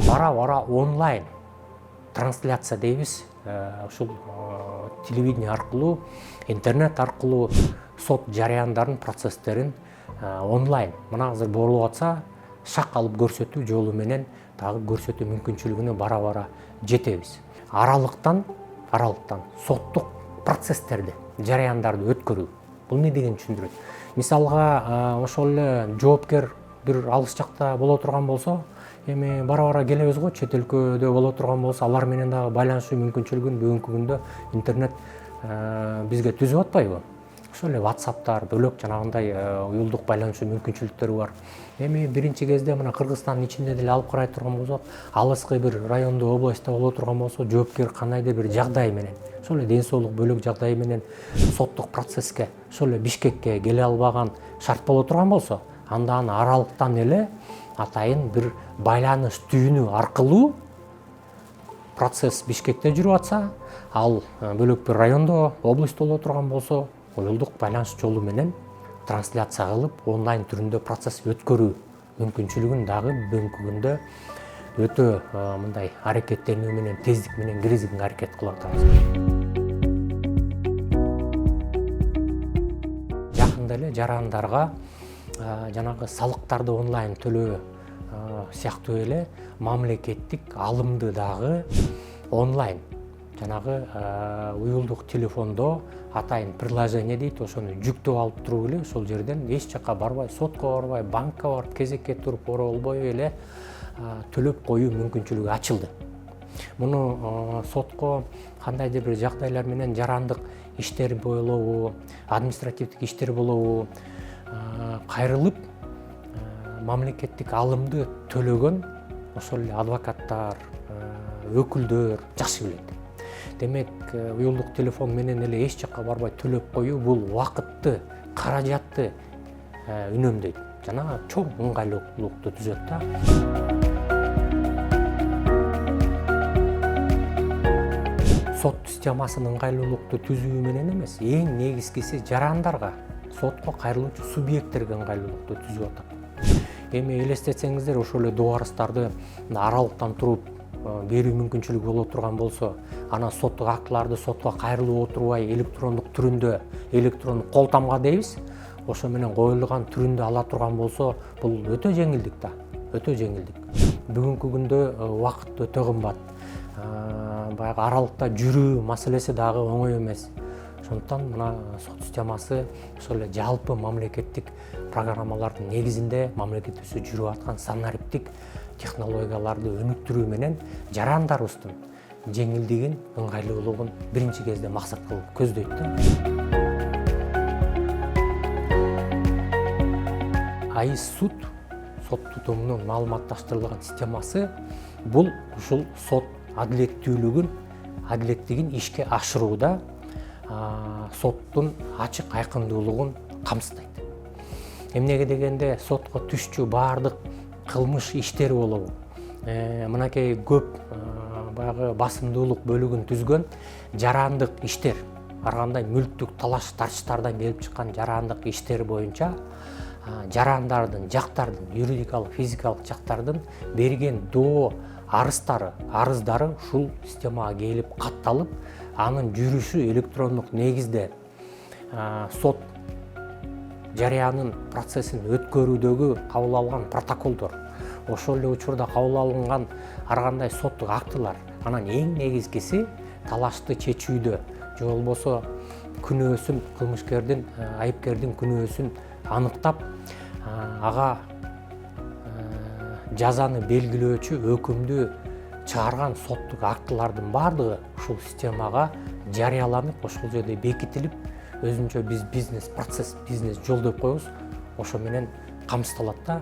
бара онлайн трансляция дейбиз. Ушул телевидение аркылуу, интернет аркылуу сот жарыяндарын, процесстерин онлайн мына азыр болуп атса шак алып көрсөтүү жолу менен дагы көрсөтүү мүмкүнчүлүгүнө бара жетебиз. Аралыктан соттук процесстерди, жарыяндарды өткөрүү. Бул эмне дегенди түшүндүрөт? Мисалга, ошол эле жоопкер бир алыс жакта боло турган болсо, эми бара келебиз го, чет өлкөдө боло турган болсо, алар менен дагы байланышуу мүмкүнчүлүгүн бүгүнкү күндө интернет бизге түзүп атпайбы? Ошол эле WhatsApp'тар, бөлөк жанагындай уюлдук байланышуу мүмкүнчүлүктөрү бар. Эми биринчи кезде мына Кыргызстандын ичинде деле алып карай турган болсок, алыскы бир райондо, областта боло турган болсо, жоопкер кандайдыр бир жагдай менен, ошол эле ден соолук бөлөк жагдай менен соттук процесске, ошол эле Бишкекке келе албаган шарт боло турган болсо, анда аны аралыктан эле атайын бир байланыш түйүнү аркылуу процесс Бишкекте жүрүп атса, ал бөлөк бир райондо, областта боло турган болсо, уюлдук байланыш жолу менен трансляция кылып, онлайн түрүндө процесс өткөрүү мүмкүнчүлүгүн дагы бүгүнкү күндө өтө мындай аракеттенүү менен, тездик менен киргизүүгө аракет кылып атабыз. Жакында эле жарандарга жанагы салыктарды онлайн төлөө сыяктуу эле мамлекеттик алымды дагы онлайн жанагы уюлдук телефондо атайын приложение дейт, ошону жүктөп алып туруп эле ошол жерден эч жакка барбай, сотко барбай, банкка барып кезекке туруп оролбой эле төлөп коюу мүмкүнчүлүгү ачылды. Муну сотко кандайдыр бир жагдайлар менен жарандык иштер болобу, административдик иштер болобу кайрылып мамлекеттик алымды төлөгөн ошол эле адвокаттар, өкүлдөр жакшы билет. Демек, уюлдук телефон менен эле эч жакка барбай төлөп коюу бул убакытты, каражатты үнөмдөйт. Жана чоң ыңгайлуулукту түзөт да. Сот системасынын ыңгайлуулукту түзүү менен эмес, эң негизгиси жарандарга, сотко кайрылуучу субъекттерге ыңгайлуулукту түзүп атат. Эми элестетсеңиздер, ошол эле добарыстарды аралыктан туруп берүү мүмкүнчүлүгү боло турган болсо, анан соттук актыларды сотко кайрылып отурбай электрондук түрүндө, электрондук кол тамга дейбиз, ошо менен коюлган түрүндө ала турган болсо, бул өтө жеңилдик да, өтө жеңилдик. Бүгүнкү күндө убакыт өтө кымбат. Баягы аралыкта жүрүү маселеси дагы оңой эмес. Ошондуктан мына сот системасы ошол эле жалпы мамлекеттик программалардын негизинде мамлекетибизде жүрүп аткан санариптик технологияларды өнүктүрүү менен жарандарыбыздын жеңилдигин, ыңгайлуулугун биринчи кезде максат кылып көздөйт да. АИС суд, сот тутумунун маалыматташтырылган системасы бул ушул сот адилеттигин ишке ашырууда соттун ачык айкындуулугун камсыздайт. Эмнеге дегенде, сотко түшчү баардык кылмыш иштери болобу. Мынакей көп баягы басымдуулук бөлүгүн түзгөн жарандык иштер, ар кандай мүлктүк талаш тартыштардан келип чыккан жарандык иштер боюнча жарандардын, жактардын, юридикалык, физикалык жактардын берген доо арыздары ушул системага келип катталып, анын жүрүшү электрондук негизде сот жарыянын процессин өткөрүүдөгү кабыл алган протоколдор, ошол эле учурда кабыл алынган ар кандай соттук актылар, анан эң негизгиси талашты чечүүдө, же болбосо күнөөсүн, кылмышкердин, айыпкердин күнөөсүн аныктап, ага жазаны белгилөөчү өкүмдү чыгарган соттук актылардын баардыгы ушул системага жарыяланып, ошол жерде бекитилип, өзүнчө биз бизнес процесс, бизнес жол деп коебуз, ошо менен камсыздалат да.